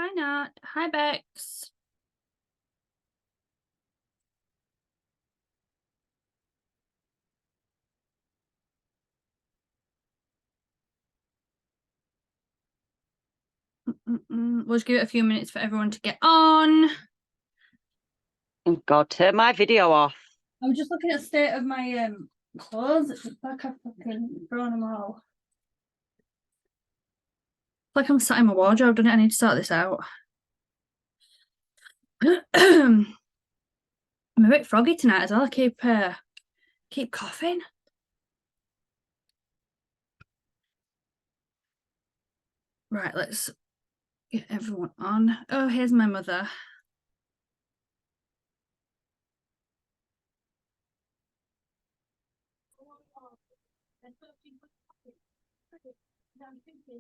Hi, Nat. Hi, Bex. We'll just give it a few minutes for everyone to get on. Oh God, turn my video off. I'm just looking at the state of my clothes. It's like I've fucking thrown them all. It's like I'm sat in my wardrobe, don't it? I need to sort this out. I'm a bit froggy tonight as well. I keep coughing. Right, let's get everyone on. Oh, here's my mother.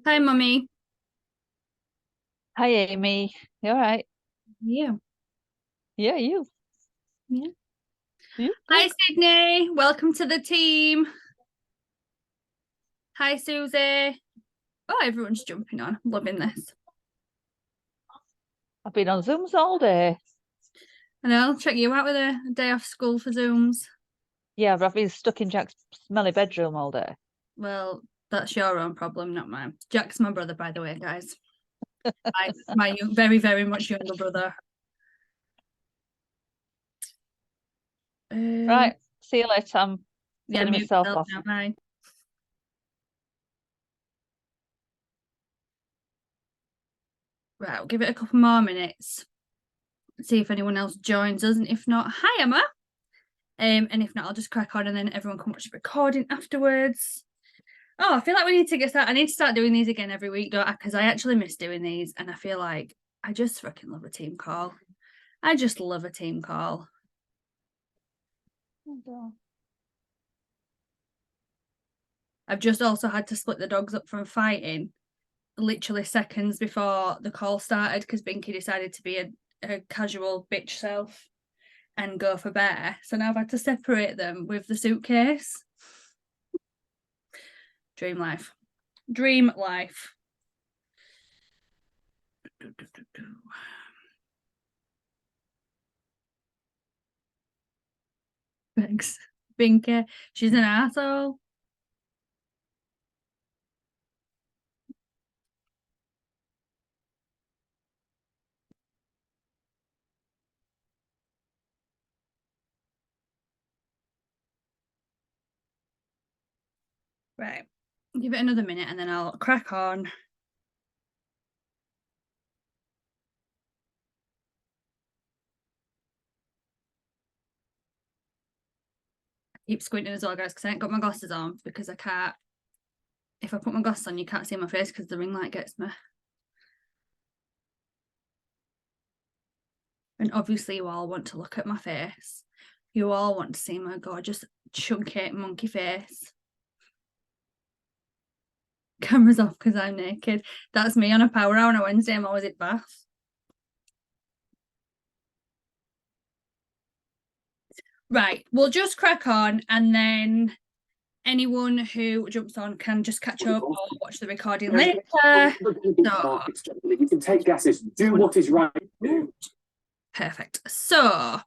Hi, Mummy. Hi, Amy. You all right? Yeah. Yeah, you. Yeah. You. Hi, Sydney. Welcome to the team. Hi, Susie. Oh, everyone's jumping on. Loving this. I've been on Zooms all day. And I'll check you out with a day off school for Zooms. Yeah, but I've been stuck in Jack's smelly bedroom all day. Well, that's your own problem, not mine. Jack's my brother, by the way, guys. my very, very much younger brother. Right. See you later. I'm Yeah, turning myself off. now, bye. Right, we'll give it a couple more minutes. See if anyone else joins us. And if not, hi, Emma. And if not, I'll just crack on and then everyone can watch the recording afterwards. Oh, I feel like we need to get started. I need to start doing these again every week, don't I? Because I actually miss doing these. And I feel like I just fucking love a team call. I just love a team call. I've just also had to split the dogs up from fighting literally seconds before the call started because Binky decided to be a casual bitch self and go for bear. So now I've had to separate them with the suitcase. Dream life. Dream life. Thanks. Binky, she's an asshole. Right. Give it another minute and then I'll crack on. Keep squinting as well, guys, because I ain't got my glasses on because I can't. If I put my glasses on, you can't see my face because the ring light gets me. And obviously, you all want to look at my face. You all want to see my gorgeous, chunky monkey face. Camera's off because I'm naked. That's me on a power hour on a Wednesday. I'm always at Bath. Right, we'll just crack on and then anyone who jumps on can just catch up or watch the recording later. So, you can take guesses. Do what is right. Perfect. So,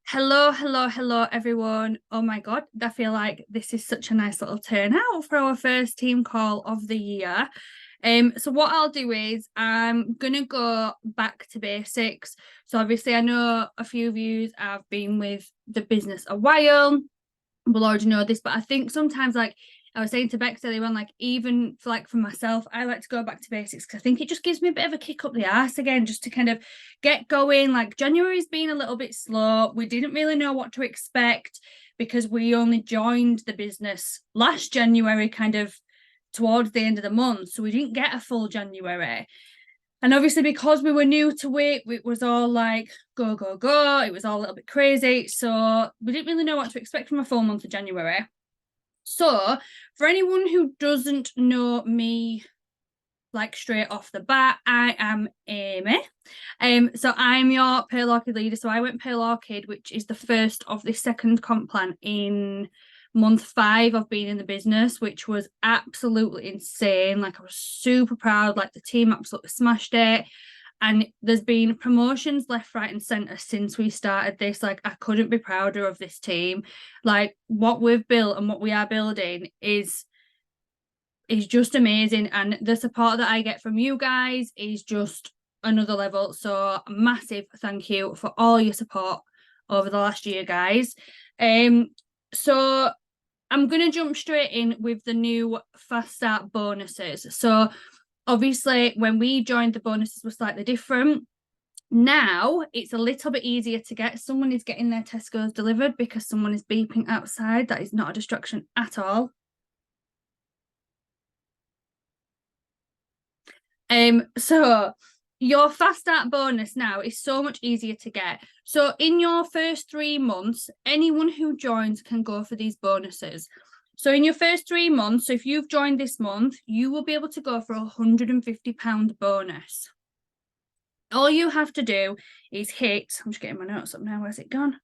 hello, everyone. Oh my God, I feel like this is such a nice little turnout for our first team call of the year. So what I'll do is I'm gonna go back to basics. So obviously I know a few of you have been with the business a while, will already know this, but I think sometimes, like I was saying to Bex earlier on, like even for myself, I like to go back to basics because I think it just gives me a bit of a kick up the arse again, just to kind of get going. Like January's been a little bit slow. We didn't really know what to expect because we only joined the business last January, kind of towards the end of the month. So we didn't get a full January. And obviously, because we were new to it was all like go, go, go. It was all a little bit crazy. So we didn't really know what to expect from a full month of January. So for anyone who doesn't know me, like straight off the bat, I am Amy. So I'm your Pale Orchid leader. So I went Pale Orchid, which is the first of the second comp plan in month 5 of being in the business, which was absolutely insane. Like I was super proud. Like the team absolutely smashed it. And there's been promotions left, right, and centre since we started this. Like, I couldn't be prouder of this team. Like, what we've built and what we are building is just amazing. And the support that I get from you guys is just another level. So massive thank you for all your support over the last year, guys. So I'm going to jump straight in with the new Fast Start bonuses. So obviously, when we joined, the bonuses were slightly different. Now it's a little bit easier to get. Someone is getting their Tesco's delivered because someone is beeping outside. That is not a distraction at all. So your Fast Start bonus now is so much easier to get. So in your first 3 months, anyone who joins can go for these bonuses. So in your first 3 months, so if you've joined this month, you will be able to go for £150 bonus. All you have to do is hit, I'm just getting my notes up now, where's it gone?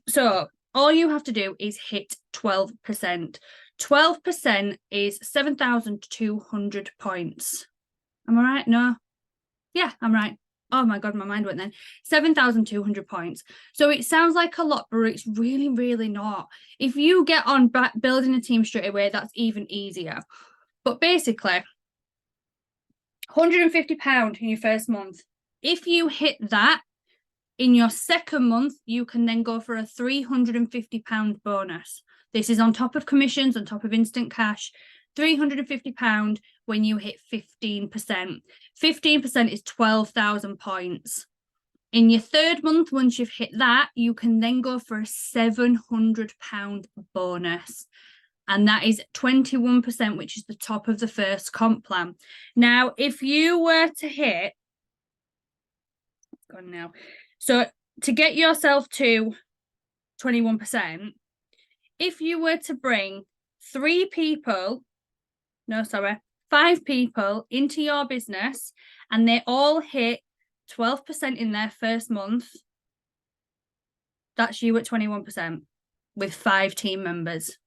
So all you have to do is hit 12%. 12% is 7,200 points. Am I right? No. Yeah, I'm right. Oh my God, my mind went then. 7,200 points. So it sounds like a lot, but it's really, really not. If you get on building a team straight away, that's even easier. But basically, £150 in your first month. If you hit that in your second month, you can then go for a £350 bonus. This is on top of commissions, on top of instant cash. £350 when you hit 15%. 15% is 12,000 points. In your third month, once you've hit that, you can then go for a £700 bonus. And that is 21%, which is the top of the first comp plan. Now, if you were to hit, it's gone now. So to get yourself to 21%, if you were to bring 5 people into your business and they all hit 12% in their first month, that's you at 21% with 5 team members.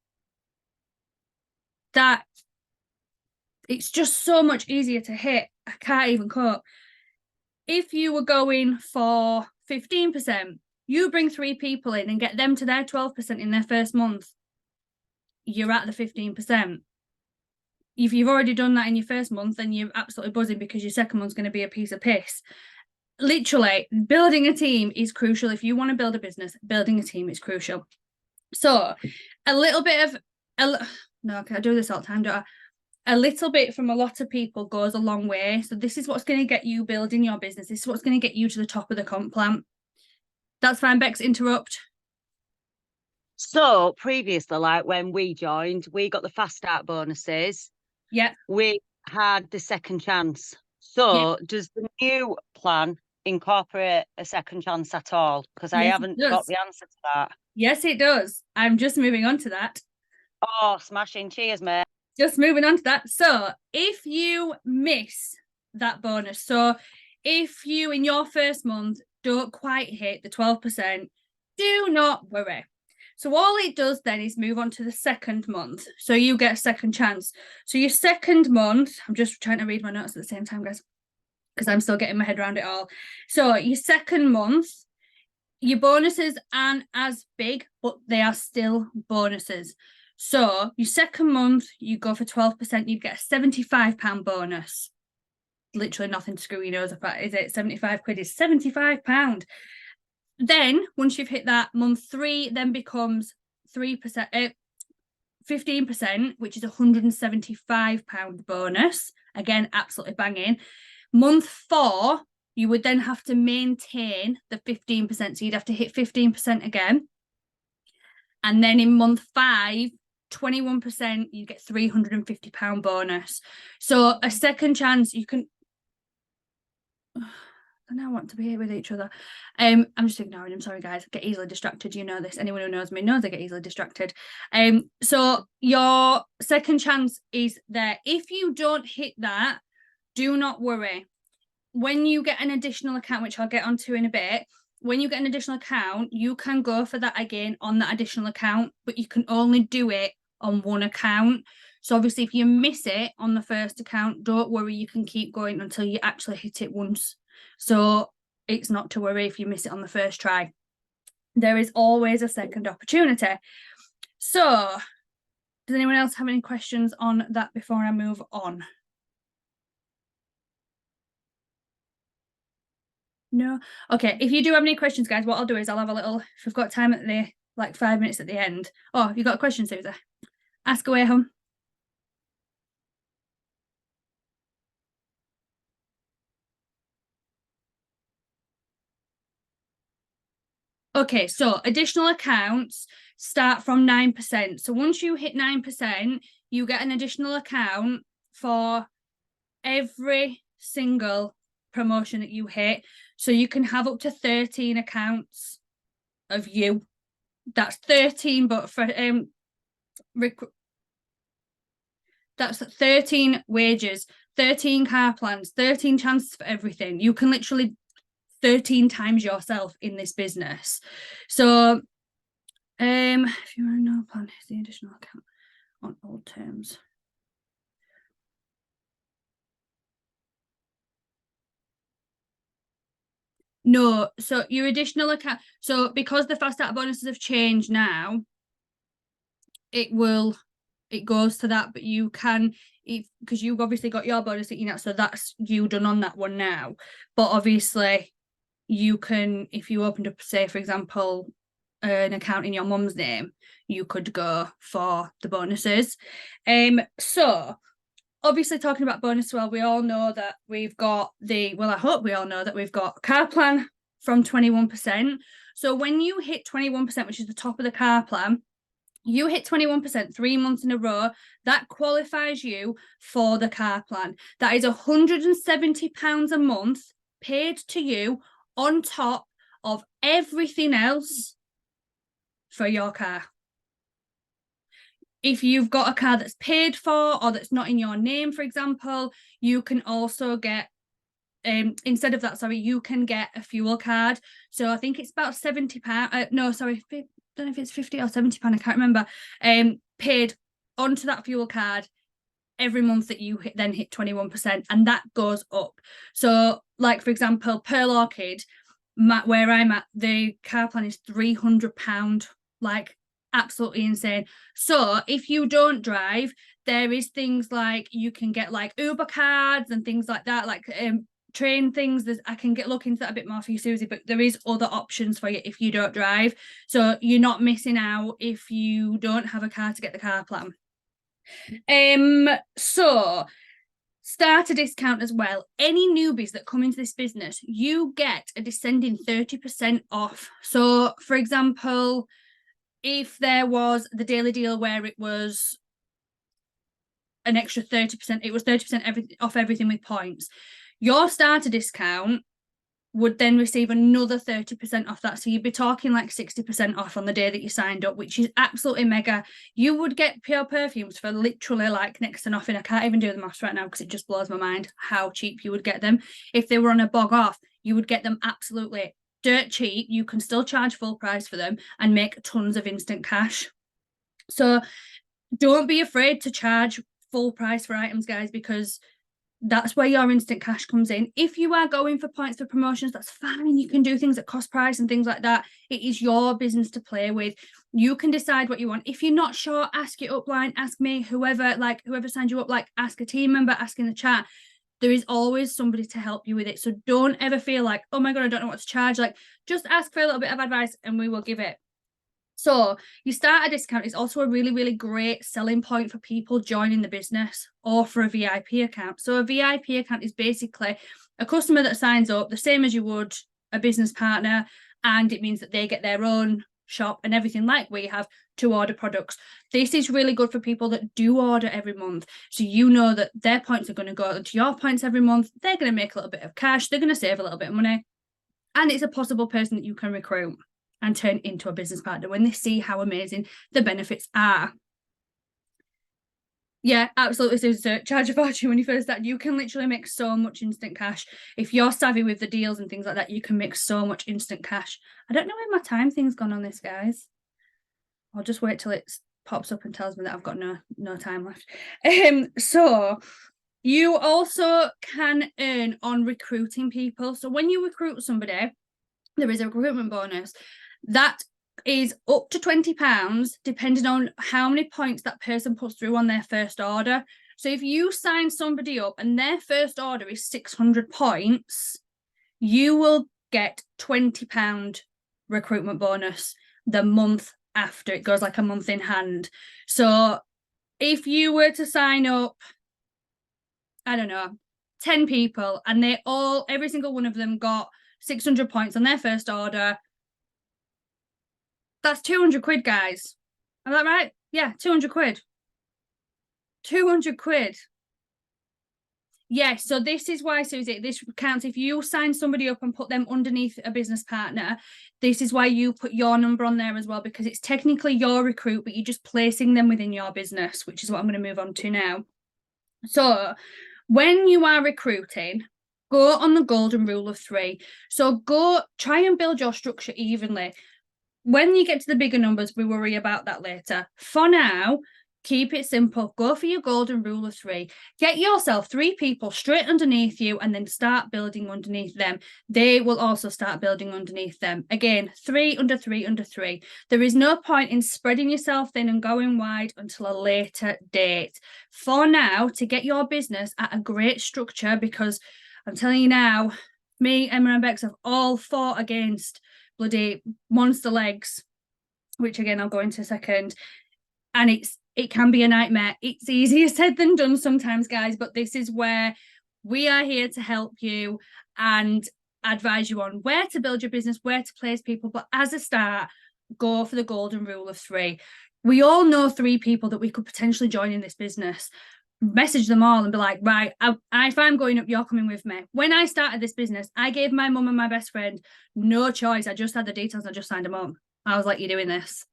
That it's just so much easier to hit. I can't even cope. If you were going for 15%, you bring 3 people in and get them to their 12% in their first month, you're at the 15%. If you've already done that in your first month, then you're absolutely buzzing because your second month's going to be a piece of piss. Literally, building a team is crucial. If you want to build a business, building a team is crucial. So a little bit of, no, I do this all the time, don't I? A little bit from a lot of people goes a long way. So this is what's going to get you building your business. This is what's going to get you to the top of the comp plan. That's fine, Bex, interrupt. So previously, like when we joined, we got the Fast Start bonuses. Yeah. We had the second chance. So does the new plan incorporate a second chance at all? Because I haven't got the answer to that. Yes, it does. I'm just moving on to that. Oh, smashing. Cheers, mate. Just moving on to that. So if you miss that bonus, so if you in your first month don't quite hit the 12%, do not worry. So all it does then is move on to the second month. So you get a second chance. So your second month, I'm just trying to read my notes at the same time, guys, because I'm still getting my head around it all. So your second month, your bonuses aren't as big, but they are still bonuses. So your second month, you go for 12%, you get a £75 bonus. Literally nothing to screw your nose up at, is it? 75 quid is £75. Then once you've hit that, month 3 then becomes 15%, which is £175 bonus. Again, absolutely banging. Month 4, you would then have to maintain the 15%. So you'd have to hit 15% again. And then in month 5, 21%, you get £350 bonus. So a second chance, you can. I now want to be here with each other. I'm just ignoring him. Sorry, guys. I get easily distracted. You know this. Anyone who knows me knows I get easily distracted. So your second chance is there. If you don't hit that, do not worry. When you get an additional account, which I'll get onto in a bit, when you get an additional account, you can go for that again on that additional account, but you can only do it on one account. So obviously, if you miss it on the first account, don't worry. You can keep going until you actually hit it once. So it's not to worry if you miss it on the first try. There is always a second opportunity. So does anyone else have any questions on that before I move on? No? Okay, if you do have any questions, guys, what I'll do is I'll have a little, if we've got time at the, like 5 minutes at the end. Oh, have you got a question, Susie? Ask away, hon. Okay, so additional accounts start from 9%. So once you hit 9%, you get an additional account for every single promotion that you hit. So you can have up to 13 accounts of you. That's 13, but for that's 13 wages, 13 car plans, 13 chances for everything. You can literally 13 times yourself in this business. So if you want to know plan, here's the additional account on old terms. No, so your additional account, so because the fast start bonuses have changed now, it goes to that, but you can, because you've obviously got your bonus that you know, so that's you done on that one now. But obviously you can, if you opened up, say for example, an account in your mum's name, you could go for the bonuses. So obviously talking about bonus, well, we all know that we've got I hope we all know that we've got car plan from 21%. So when you hit 21%, which is the top of the car plan, you hit 21% 3 months in a row, that qualifies you for the car plan. That is £170 a month paid to you on top of everything else for your car. If you've got a car that's paid for or that's not in your name, for example, you can also get, instead of that, sorry, you can get a fuel card. So I think it's about £70. No, sorry, I don't know if it's £50 or £70, I can't remember. Paid onto that fuel card every month that you then hit 21%, and that goes up. So, like for example, Pearl Orchid, where I'm at, the car plan is £300, like absolutely insane. So if you don't drive, there is things like you can get like Uber cards and things like that, like train things. I can look into that a bit more for you, Susie, but there is other options for you if you don't drive. So you're not missing out if you don't have a car to get the car plan. So starter discount as well. Any newbies that come into this business, you get a descending 30% off. So for example, if there was the daily deal where it was an extra 30%, it was 30% off everything with points. Your starter discount would then receive another 30% off that. So you'd be talking like 60% off on the day that you signed up, which is absolutely mega. You would get Pure Perfumes for literally like next to nothing. I can't even do the maths right now because it just blows my mind how cheap you would get them. If they were on a bog off, you would get them absolutely dirt cheap. You can still charge full price for them and make tons of instant cash. So don't be afraid to charge full price for items, guys, because that's where your instant cash comes in. If you are going for points for promotions, that's fine. You can do things at cost price and things like that. It is your business to play with. You can decide what you want. If you're not sure, ask your upline, ask me, whoever signed you up, like ask a team member, ask in the chat. There is always somebody to help you with it. So don't ever feel like, oh my God, I don't know what to charge. Like, just ask for a little bit of advice and we will give it. So your starter discount is also a really, really great selling point for people joining the business or for a VIP account. So a VIP account is basically a customer that signs up the same as you would a business partner, and it means that they get their own shop and everything like we have to order products. This is really good for people that do order every month. So you know that their points are going to go to your points every month. They're going to make a little bit of cash. They're going to save a little bit of money. And it's a possible person that you can recruit and turn into a business partner when they see how amazing the benefits are. Yeah, absolutely, Susan. So charge a fortune when you first start. You can literally make so much instant cash. If you're savvy with the deals and things like that, you can make so much instant cash. I don't know where my time thing's gone on this, guys. I'll just wait till it pops up and tells me that I've got no time left. So You also can earn on recruiting people. So when you recruit somebody, there is a recruitment bonus that is up to £20 depending on how many points that person puts through on their first order. So if you sign somebody up and their first order is 600 points, you will get £20 recruitment bonus the month after. It goes like a month in hand. So if you were to sign up, I don't know, 10 people, and every single one of them got 600 points on their first order, that's 200 quid, guys. Am I right? Yeah, 200 quid. 200 quid. Yeah, so this is why, Susie, this counts if you sign somebody up and put them underneath a business partner. This is why you put your number on there as well, because it's technically your recruit, but you're just placing them within your business, which is what I'm going to move on to now. So when you are recruiting, go on the golden rule of 3. So go try and build your structure evenly. When you get to the bigger numbers, we worry about that later. For now, keep it simple. Go for your golden rule of 3. Get yourself 3 people straight underneath you and then start building underneath them. They will also start building underneath them. Again, 3 under 3 under 3. There is no point in spreading yourself thin and going wide until a later date. For now, to get your business at a great structure, because I'm telling you now, me, Emma and Bex have all fought against bloody monster legs, which again I'll go into a second, and it can be a nightmare. It's easier said than done sometimes, guys, but this is where we are here to help you and advise you on where to build your business, where to place people. But as a start, go for the golden rule of 3. We all know 3 people that we could potentially join in this business. Message them all and be like, right, if I'm going up, you're coming with me. When I started this business, I gave my mum and my best friend no choice. I just had the details. I just signed them up. I was like, you're doing this.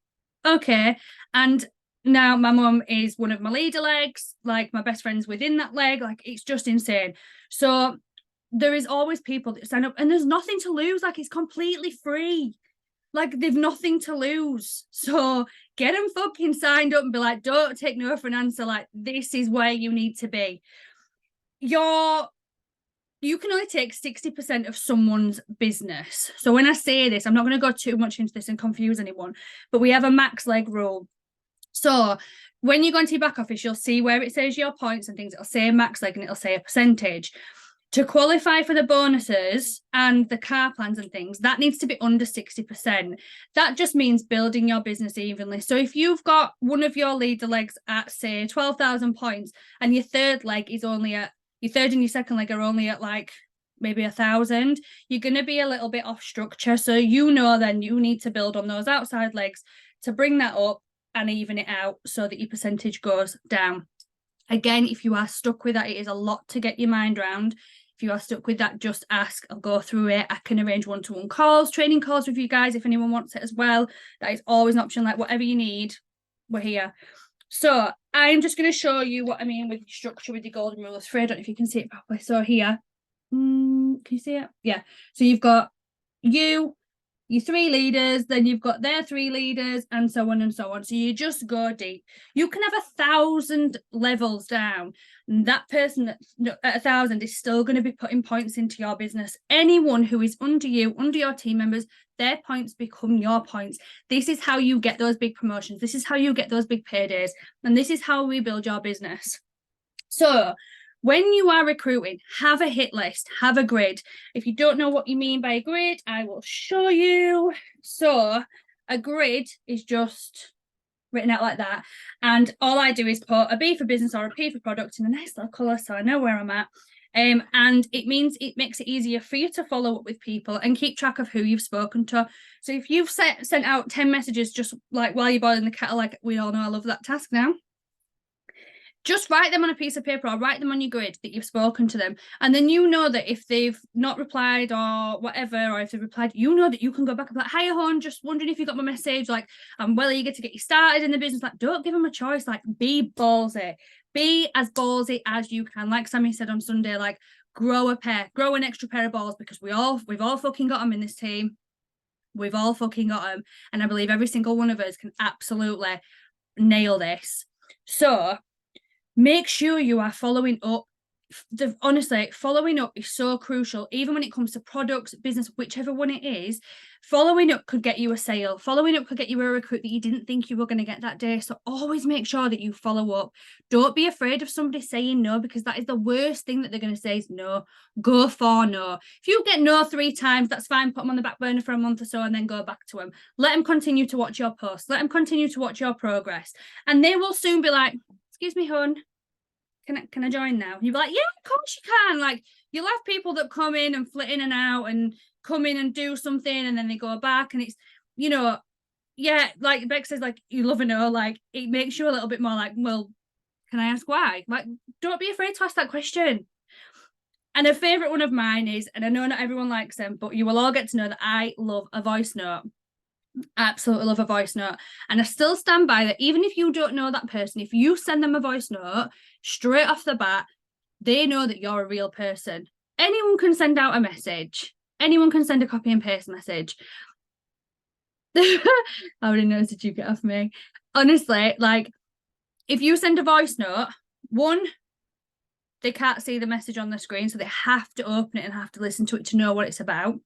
Okay. And now my mum is one of my leader legs, like my best friend's within that leg. Like, it's just insane. So there is always people that sign up and there's nothing to lose. Like, it's completely free. Like, they've nothing to lose. So get them fucking signed up and be like, don't take no for an answer. Like, this is where you need to be. You can only take 60% of someone's business. So when I say this, I'm not going to go too much into this and confuse anyone, but we have a max leg rule. So when you go into your back office, you'll see where it says your points and things. It'll say max leg and it'll say a percentage. To qualify for the bonuses and the car plans and things, that needs to be under 60%. That just means building your business evenly. So if you've got one of your leader legs at, say, 12,000 points and your third leg is only at, your third and your second leg are only at like maybe 1,000, you're going to be a little bit off structure. So then you need to build on those outside legs to bring that up and even it out so that your percentage goes down. Again, if you are stuck with that, it is a lot to get your mind around. If you are stuck with that, just ask. I'll go through it. I can arrange one-to-one calls, training calls with you guys if anyone wants it as well. That is always an option. Like, whatever you need, we're here. So I'm just going to show you what I mean with structure with the golden rule of 3. I don't know if you can see it properly. So here, can you see it? Yeah. So you've got your 3 leaders, then you've got their 3 leaders, and so on and so on. So you just go deep. You can have 1,000 levels down, and that person at 1,000 is still going to be putting points into your business. Anyone who is under you, under your team members, their points become your points. This is how you get those big promotions. This is how you get those big paydays. And this is how we build your business. So when you are recruiting, have a hit list, have a grid. If you don't know what you mean by a grid, I will show you. So a grid is just written out like that. And all I do is put a B for business or a P for product in a nice little colour so I know where I'm at. And it means it makes it easier for you to follow up with people and keep track of who you've spoken to. So if you've sent out 10 messages just like while you're boiling the kettle, like we all know I love that task now, just write them on a piece of paper or write them on your grid that you've spoken to them. And then you know that if they've not replied or whatever, or if they've replied, you know that you can go back and be like, hiya, hon, just wondering if you got my message. Like, I'm well eager to get you started in the business. Like, don't give them a choice. Like, be ballsy. Be as ballsy as you can. Like Sammy said on Sunday, like, grow an extra pair of balls, because we've all fucking got them in this team. We've all fucking got them. And I believe every single one of us can absolutely nail this. So make sure you are following up honestly, following up is so crucial, even when it comes to products, business, whichever one it is. Following up could get you a sale. Following up could get you a recruit that you didn't think you were going to get that day. So always make sure that you follow up. Don't be afraid of somebody saying no, because that is the worst thing that they're going to say is no. Go for no. If you get no 3 times, that's fine. Put them on the back burner for a month or so and then go back to them. Let them continue to watch your posts. Let them continue to watch your progress. And they will soon be like, excuse me, hon, can I join now? You'll be like, yeah, of course you can. Like, you'll have people that come in and flit in and out and come in and do something and then they go back, and it's, you know, yeah, like Beck says, like, you love a no, like, it makes you a little bit more like, well, can I ask why? Like, don't be afraid to ask that question. And a favorite one of mine is, and I know not everyone likes them, but you will all get to know that I love a voice note. Absolutely love a voice note. And I still stand by that. Even if you don't know that person, if you send them a voice note straight off the bat, they know that you're a real person. Anyone can send out a message. Anyone can send a copy and paste message. How many notes did you get off me? Honestly, like, if you send a voice note, one, they can't see the message on the screen, so they have to open it and have to listen to it to know what it's about.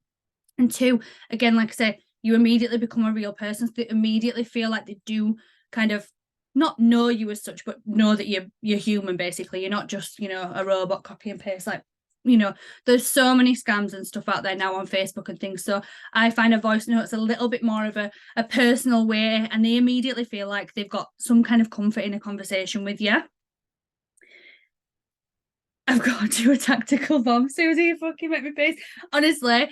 And two, again, like I say, you immediately become a real person, so they immediately feel like they do kind of not know you as such, but know that you're human, basically. You're not just, you know, a robot copy and paste. Like, you know, there's so many scams and stuff out there now on Facebook and things. So I find a voice note's a little bit more of a personal way, and they immediately feel like they've got some kind of comfort in a conversation with you. I've got to do a tactical bomb. Susie, you fucking make me face. Honestly,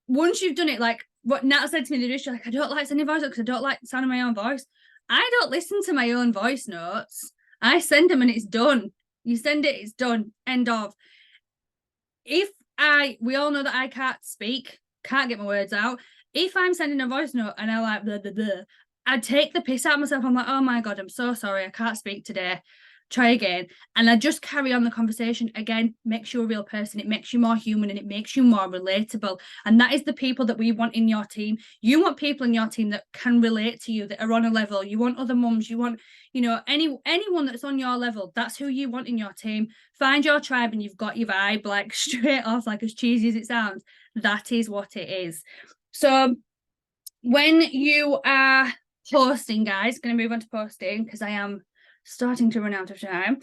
once you've done it, like what Nat said to me the other day, she's like, I don't like sending voice notes because I don't like the sound of my own voice. I don't listen to my own voice notes. I send them and it's done. You send it, it's done. End of. We all know that I can't speak, can't get my words out. If I'm sending a voice note and I like blah, blah, blah, I take the piss out of myself. I'm like, oh my God, I'm so sorry. I can't speak today. Try again. And I just carry on the conversation. Again, makes you a real person. It makes you more human and it makes you more relatable. And that is the people that we want in your team. You want people in your team that can relate to you, that are on a level. You want other mums. You want, you know, anyone that's on your level. That's who you want in your team. Find your tribe and you've got your vibe, like straight off, like as cheesy as it sounds. That is what it is. So when you are posting, guys, going to move on to posting because I am starting to run out of time.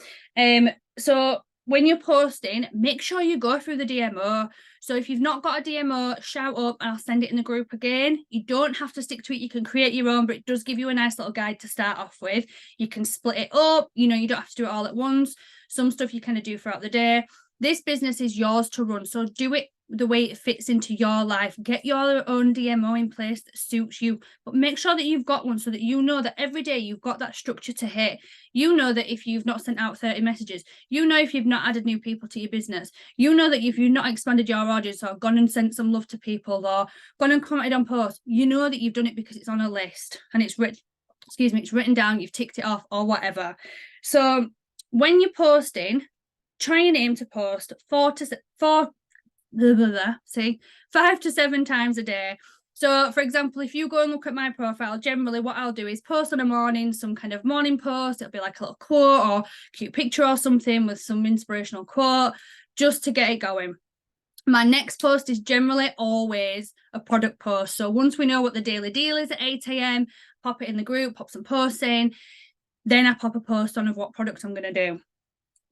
So when you're posting, make sure you go through the DMO. So if you've not got a DMO, shout up and I'll send it in the group again. You don't have to stick to it. You can create your own, but it does give you a nice little guide to start off with. You can split it up. You know, you don't have to do it all at once. Some stuff you kind of do throughout the day. This business is yours to run. So do it the way it fits into your life. Get your own DMO in place that suits you, but make sure that you've got one so that you know that every day you've got that structure to hit. You know that if you've not sent out 30 messages, you know if you've not added new people to your business, you know that if you've not expanded your audience or gone and sent some love to people or gone and commented on posts, you know that you've done it because it's on a list and it's written down, you've ticked it off or whatever. So when you're posting, try and aim to post 5 to 7 times a day. So for example, if you go and look at my profile, generally what I'll do is post on a morning, some kind of morning post. It'll be like a little quote or cute picture or something with some inspirational quote just to get it going. My next post is generally always a product post. So once we know what the daily deal is at 8 a.m, pop it in the group, pop some posts in, then I pop a post on of what product I'm going to do.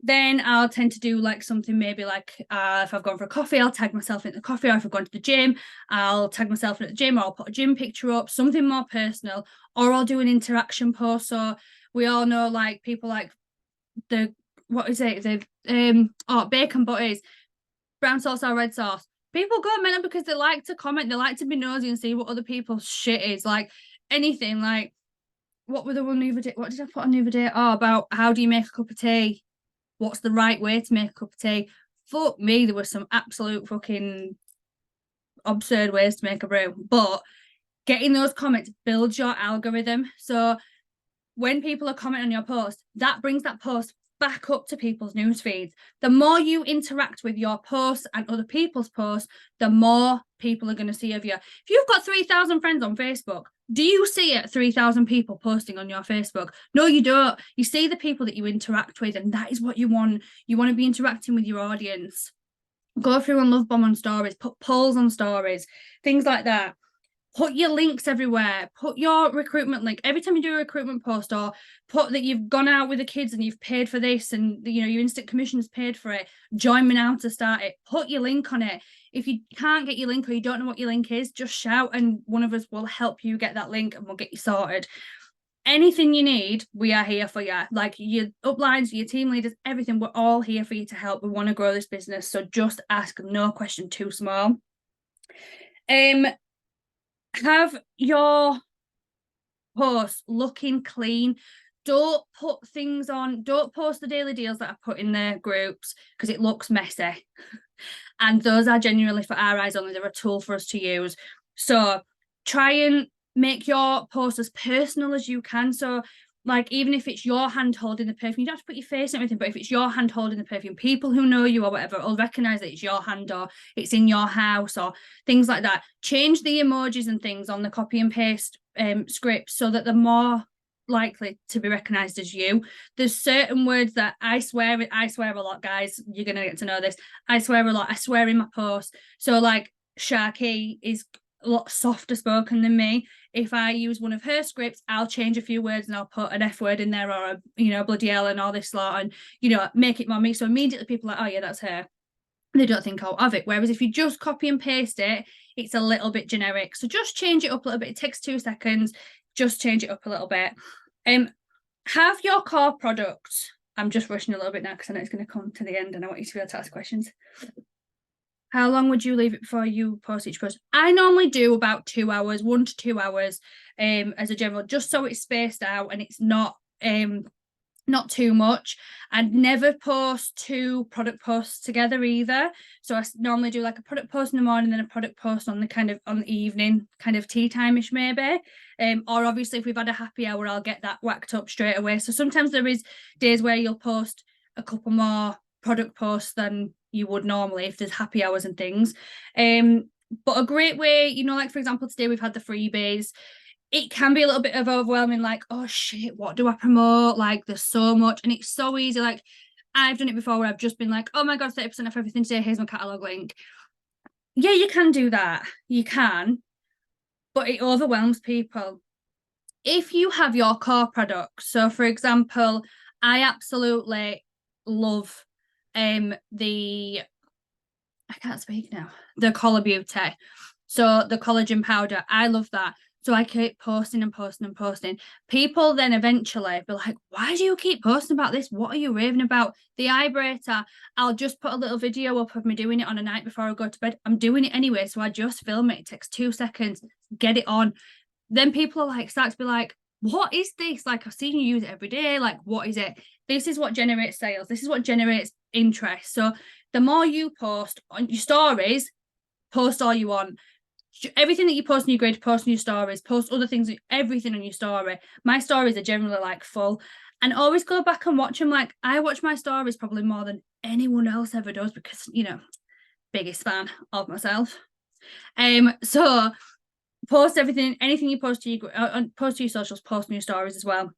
Then I'll tend to do like something maybe like if I've gone for a coffee, I'll tag myself in the coffee, or if I've gone to the gym, I'll tag myself in at the gym, or I'll put a gym picture up, something more personal, or I'll do an interaction post. So we all know like people like the bacon butties, brown sauce or red sauce. People go mental because they like to comment, they like to be nosy and see what other people's shit is. Like anything, like what were the one the other day? What did I put on the other day? Oh, about how do you make a cup of tea? What's the right way to make a cup of tea? Fuck me, there were some absolute fucking absurd ways to make a brew. But getting those comments builds your algorithm. So when people are commenting on your post, that brings that post back up to people's news feeds. The more you interact with your posts and other people's posts, the more people are going to see of you. If you've got 3,000 friends on Facebook, do you see it 3,000 people posting on your Facebook? No, you don't. You see the people that you interact with, and that is what you want. You want to be interacting with your audience. Go through and love bomb on stories, put polls on stories, things like that. Put your links everywhere. Put your recruitment link every time you do a recruitment post, or put that you've gone out with the kids and you've paid for this, and you know your instant commission's paid for it. Join me now to start it. Put your link on it. If you can't get your link or you don't know what your link is, just shout and one of us will help you get that link and we'll get you sorted. Anything you need, we are here for you. Like your uplines, your team leaders, everything, we're all here for you to help. We want to grow this business, so just ask, no question too small. Have your posts looking clean. Don't put things on, don't post the daily deals that I put in the groups because it looks messy. And those are genuinely for our eyes only. They're a tool for us to use. So try and make your post as personal as you can. So like, even if it's your hand holding the perfume, you don't have to put your face and everything, but if it's your hand holding the perfume, people who know you or whatever will recognize that it's your hand or it's in your house or things like that. Change the emojis and things on the copy and paste scripts so that they're more likely to be recognized as you. There's certain words that I swear a lot, guys. You're going to get to know this. I swear a lot. I swear in my posts. So like Sharky is a lot softer spoken than me. If I use one of her scripts, I'll change a few words and I'll put an F word in there or a, you know, bloody hell and all this lot and, you know, make it more me. So immediately people are like, oh yeah, that's her. They don't think out of it. Whereas if you just copy and paste it, it's a little bit generic. So just change it up a little bit. It takes 2 seconds. Just change it up a little bit. Have your core products. I'm just rushing a little bit now because I know it's going to come to the end and I want you to be able to ask questions. How long would you leave it before you post each post? I normally do about 2 hours, 1 to 2 hours, as a general, just so it's spaced out and it's not too much. I'd never post 2 product posts together either. So I normally do like a product post in the morning, then a product post on the evening, kind of tea time-ish maybe. Or obviously if we've had a happy hour, I'll get that whacked up straight away. So sometimes there is days where you'll post a couple more product posts than you would normally if there's happy hours and things. But a great way, you know, like for example, today we've had the freebies. It can be a little bit of overwhelming, like, oh shit, what do I promote? Like there's so much and it's so easy. Like I've done it before where I've just been like, oh my God, 30% off everything today. Here's my catalog link. Yeah, you can do that. You can, but it overwhelms people. If you have your core products, so for example, I absolutely love the Collar Beauty. So the collagen powder, I love that. So I keep posting and posting and posting. People then eventually be like, why do you keep posting about this? What are you raving about? The vibrator, I'll just put a little video up of me doing it on a night before I go to bed. I'm doing it anyway, so I just film it. It takes 2 seconds, get it on. Then people are like, start to be like, what is this? Like, I've seen you use it every day. Like, what is it? This is what generates sales. This is what generates interest. So the more you post on your stories, post all you want. Everything that you post in your grid, post in your stories, post other things, everything on your story. My stories are generally like full, and always go back and watch them. Like I watch my stories probably more than anyone else ever does because, you know, biggest fan of myself. So post everything, anything you post to your socials, post in your stories as well.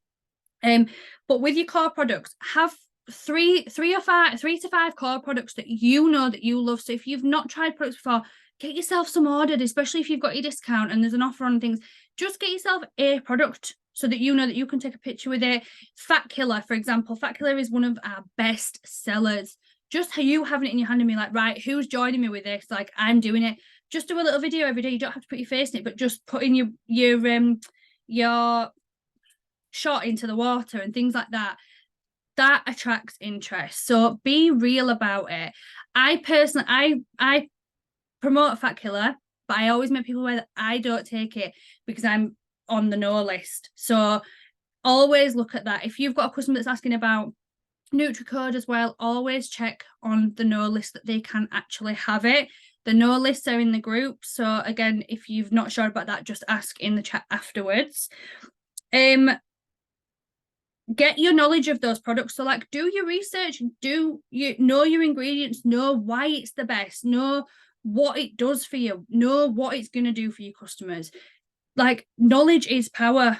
But with your core products, have 3 to 5 core products that you know that you love. So if you've not tried products before, get yourself some ordered, especially if you've got your discount and there's an offer on things. Just get yourself a product so that you know that you can take a picture with it. Fat Killer, for example. Fat Killer is one of our best sellers. Just you having it in your hand and be like, right, who's joining me with this? Like, I'm doing it. Just do a little video every day. You don't have to put your face in it, but just put in your shot into the water and things like that. That attracts interest. So be real about it. I personally, I promote Fat Killer, but I always make people aware that I don't take it because I'm on the no list. So always look at that. If you've got a customer that's asking about NutriCode as well, always check on the no list that they can actually have it. The no lists are in the group. So again, if you've not sure about that, just ask in the chat afterwards. get your knowledge of those products. So like, do your research, do you know your ingredients, know why it's the best, know what it does for you, know what it's going to do for your customers. Like, knowledge is power.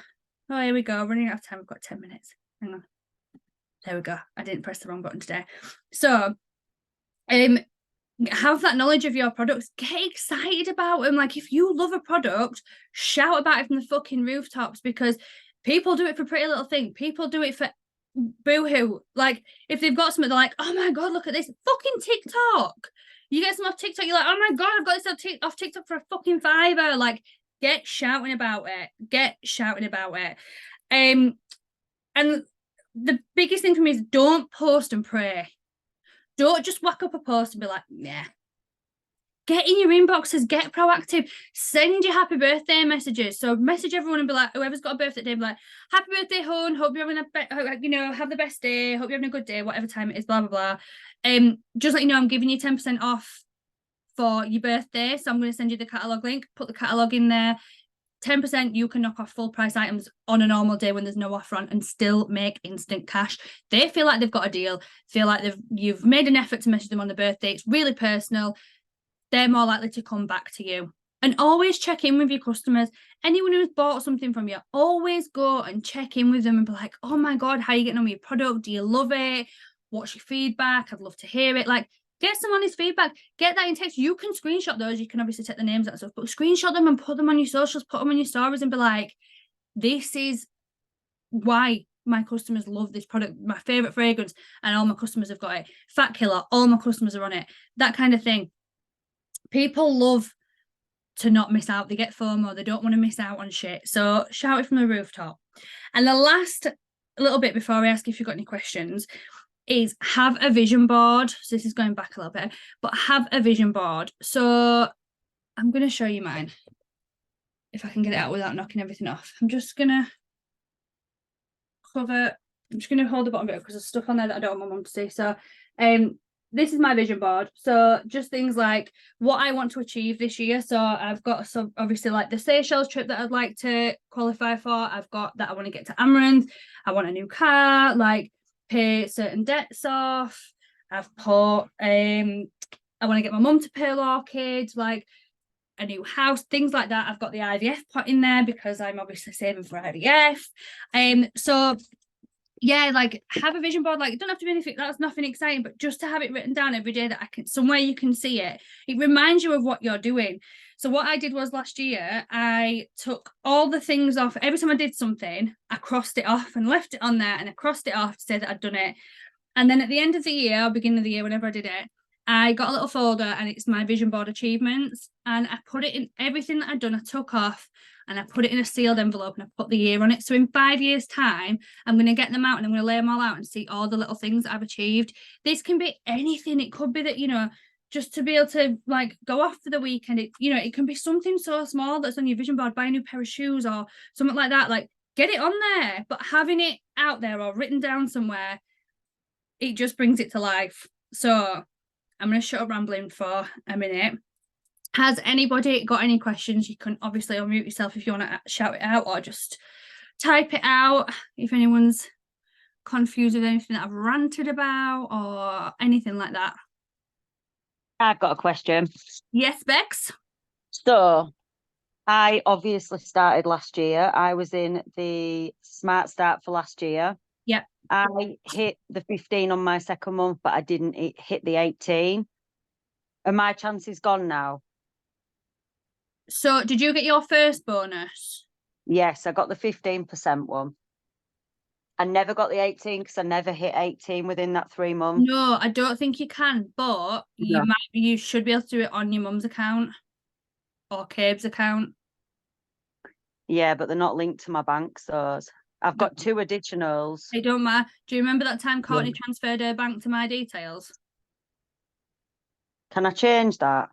Oh, here we go. Running out of time. We've got 10 minutes. Hang on. There we go. I didn't press the wrong button today. So, have that knowledge of your products. Get excited about them. Like, if you love a product, shout about it from the fucking rooftops, because people do it for Pretty Little Thing. People do it for Boohoo. Like, if they've got something, they're like, oh my God, look at this. Fucking TikTok. You get some off TikTok, you're like, oh my God, I've got this off TikTok for a fucking $5. Like, get shouting about it. Get shouting about it. And the biggest thing for me is don't post and pray. Don't just whack up a post and be like, yeah. Get in your inboxes, get proactive, send your happy birthday messages. So message everyone and be like, whoever's got a birthday day, be like, happy birthday, hon. Hope you're having have the best day. Hope you're having a good day, whatever time it is, blah, blah, blah. Just let you know, I'm giving you 10% off for your birthday. So I'm going to send you the catalogue link, put the catalogue in there. 10% you can knock off full price items on a normal day when there's no offer on and still make instant cash. They feel like they've got a deal, feel like you've made an effort to message them on the birthday. It's really personal. They're more likely to come back to you. And always check in with your customers. Anyone who's bought something from you, always go and check in with them and be like, oh my God, how are you getting on with your product? Do you love it? What's your feedback? I'd love to hear it. Like, get some honest feedback. Get that in text. You can screenshot those. You can obviously take the names and stuff, but screenshot them and put them on your socials, put them on your stories and be like, this is why my customers love this product. My favorite fragrance, and all my customers have got it. Fat Killer, all my customers are on it. That kind of thing. People love to not miss out. They get FOMO. They don't want to miss out on shit. So shout it from the rooftop. And the last little bit before I ask if you've got any questions is have a vision board. So this is going back a little bit, but have a vision board. So I'm going to show you mine, if I can get it out without knocking everything off. I'm just going to hold the bottom bit because there's stuff on there that I don't want my mum to see. So this is my vision board. So just things like what I want to achieve this year. So I've got some, obviously, like the Seychelles trip that I'd like to qualify for. I've got that I want to get to Amaranth. I want a new car, like pay certain debts off. I've put I want to get my mum to pay Orchid, like a new house, things like that. I've got the IVF pot in there because I'm obviously saving for IVF. So yeah, like have a vision board. Like, it don't have to be anything, that's nothing exciting, but just to have it written down every day that I can, somewhere you can see it. It reminds you of what you're doing. So what I did was last year, I took all the things off. Every time I did something, I crossed it off and left it on there, and I crossed it off to say that I'd done it. And then at the end of the year, or beginning of the year, whenever I did it, I got a little folder and it's my vision board achievements. And I put it in everything that I'd done, I took off and I put it in a sealed envelope and I put the year on it. So in 5 years' time, I'm going to get them out and I'm going to lay them all out and see all the little things that I've achieved. This can be anything. It could be that, just to be able to like go off for the weekend. It can be something so small that's on your vision board, buy a new pair of shoes or something like that. Like, get it on there, but having it out there or written down somewhere, it just brings it to life. So I'm going to shut up rambling for a minute. Has anybody got any questions? You can obviously unmute yourself if you want to shout it out, or just type it out if anyone's confused with anything that I've ranted about or anything like that. I've got a question. Yes, Bex? So I obviously started last year. I was in the Smart Start for last year. Yep. I hit the 15 on my second month, but I didn't hit the 18. Are my chances gone now? So did you get your first bonus? Yes, I got the 15% one. I never got the 18 because I never hit 18 within that 3 months. No, I don't think you can, but you should be able to do it on your mum's account or Cabe's account. Yeah, but they're not linked to my bank, so I've got 2 additionals. It don't matter. Do you remember that time Courtney transferred her bank to my details? Can I change that?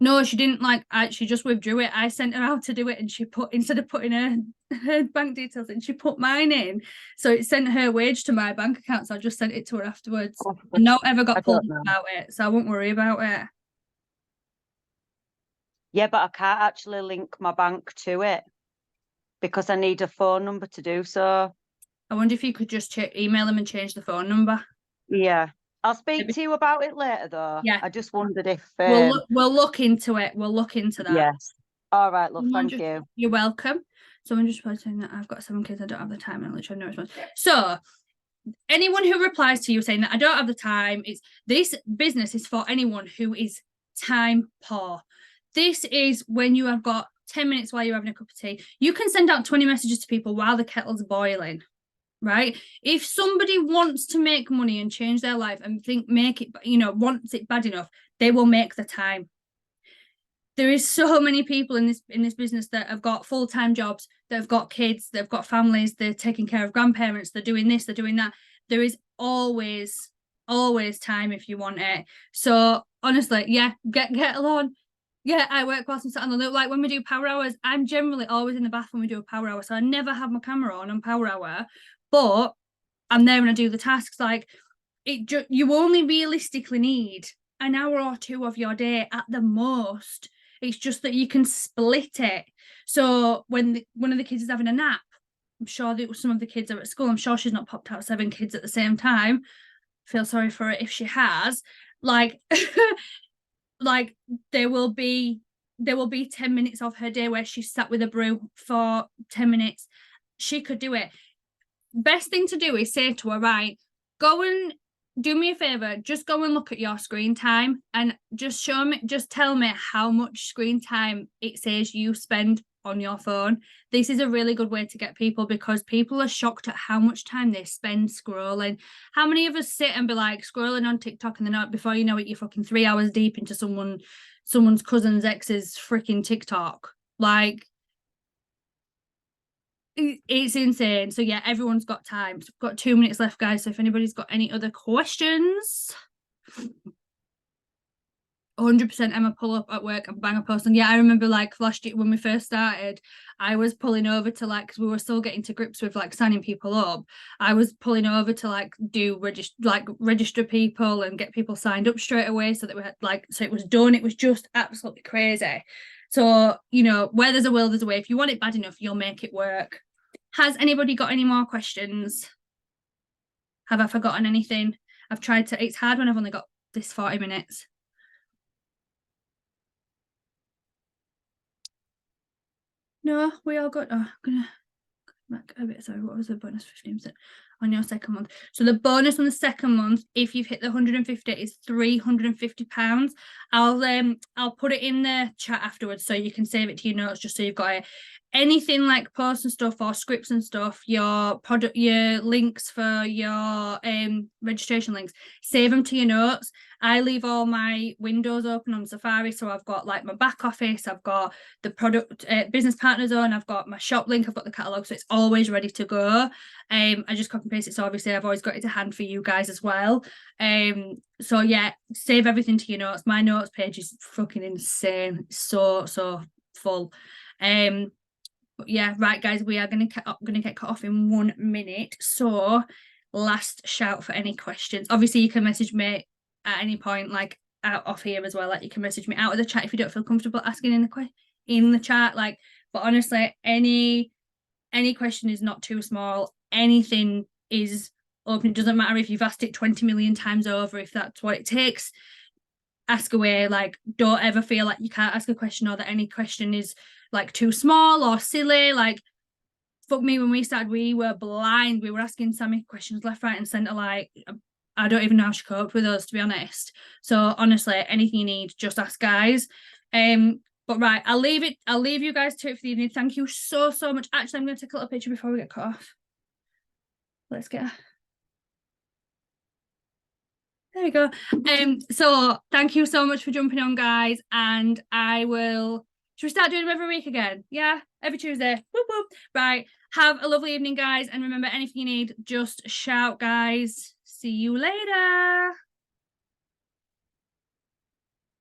No, she didn't. She just withdrew it. I sent her out to do it, and she put, instead of putting her bank details in, she put mine in. So it sent her wage to my bank account. So I just sent it to her afterwards. And no ever got pulled about it, so I won't worry about it. Yeah, but I can't actually link my bank to it because I need a phone number to do so. I wonder if you could just email them and change the phone number. Yeah. I'll speak to you about it later, though. Yeah. I just wondered if... We'll look into it. We'll look into that. Yes. All right, love. Thank you. You're welcome. Someone just saying that I've got 7 kids, I don't have the time, and literally no response. So anyone who replies to you saying that I don't have the time, this business is for anyone who is time poor. This is when you have got 10 minutes while you're having a cup of tea. You can send out 20 messages to people while the kettle's boiling, right? If somebody wants to make money and change their life and wants it bad enough, they will make the time. There is so many people in this business that have got full-time jobs, that have got kids, that have got families, they're taking care of grandparents, they're doing this, they're doing that. There is always time if you want it. So honestly, yeah, get along. Yeah, I work whilst I'm sat on the loop. Like when we do power hours, I'm generally always in the bath when we do a power hour. So I never have my camera on power hour, but I'm there when I do the tasks. Like you only realistically need an hour or 2 of your day at the most. It's just that you can split it. So when one of the kids is having a nap, I'm sure that some of the kids are at school. I'm sure she's not popped out 7 kids at the same time. Feel sorry for her if she has. Like, like there will be 10 minutes of her day where she's sat with a brew for 10 minutes. She could do it. Best thing to do is say to her, right, go and do me a favor, just go and look at your screen time and just tell me how much screen time it says you spend on your phone. This is a really good way to get people, because people are shocked at how much time they spend scrolling. How many of us sit and be like scrolling on TikTok, and then before you know it, you're fucking 3 hours deep into someone's cousin's ex's freaking TikTok. Like, it's insane. So yeah, everyone's got time. So we've got 2 minutes left, guys. So if anybody's got any other questions, 100% Emma, pull up at work and bang a post. And yeah, I remember like last year when we first started, I was pulling over to like, because we were still getting to grips with like signing people up. I was pulling over to like register people and get people signed up straight away, so that we had so it was done. It was just absolutely crazy. So, where there's a will, there's a way. If you want it bad enough, you'll make it work. Has anybody got any more questions? Have I forgotten anything? I've tried to, it's hard when I've only got this 40 minutes. No, we all got, I'm going to back a bit. Sorry, what was the bonus 15% on your second month? So the bonus on the second month, if you've hit the 150, is £350. I'll put it in the chat afterwards so you can save it to your notes, just so you've got it. Anything like posts and stuff or scripts and stuff, your links for your registration links, save them to your notes. I leave all my windows open on Safari, so I've got like my back office, I've got the product business partner zone, I've got my shop link, I've got the catalogue, so it's always ready to go. I just copy and paste it, so obviously I've always got it to hand for you guys as well. So yeah, save everything to your notes. My notes page is fucking insane. It's so full. But yeah, right, guys, we are going to get cut off in 1 minute. So last shout for any questions. Obviously, you can message me at any point, like out off here as well. Like you can message me out of the chat if you don't feel comfortable asking in the chat. Like, but honestly, any question is not too small. Anything is open. It doesn't matter if you've asked it 20 million times over. If that's what it takes, ask away. Like, don't ever feel like you can't ask a question or that any question is like too small or silly. Like, fuck me, when we started, we were blind. We were asking Sammy questions left, right, and centre. Like, I don't even know how she coped with us, to be honest. So honestly, anything you need, just ask, guys. But right, I'll leave you guys to it for the evening. Thank you so much. Actually, I'm going to take a little picture before we get cut off. Let's get. There we go. So thank you so much for jumping on, guys, and should we start doing them every week again? Yeah, every Tuesday. Whoop, whoop. Right. Have a lovely evening, guys. And remember, anything you need, just shout, guys. See you later.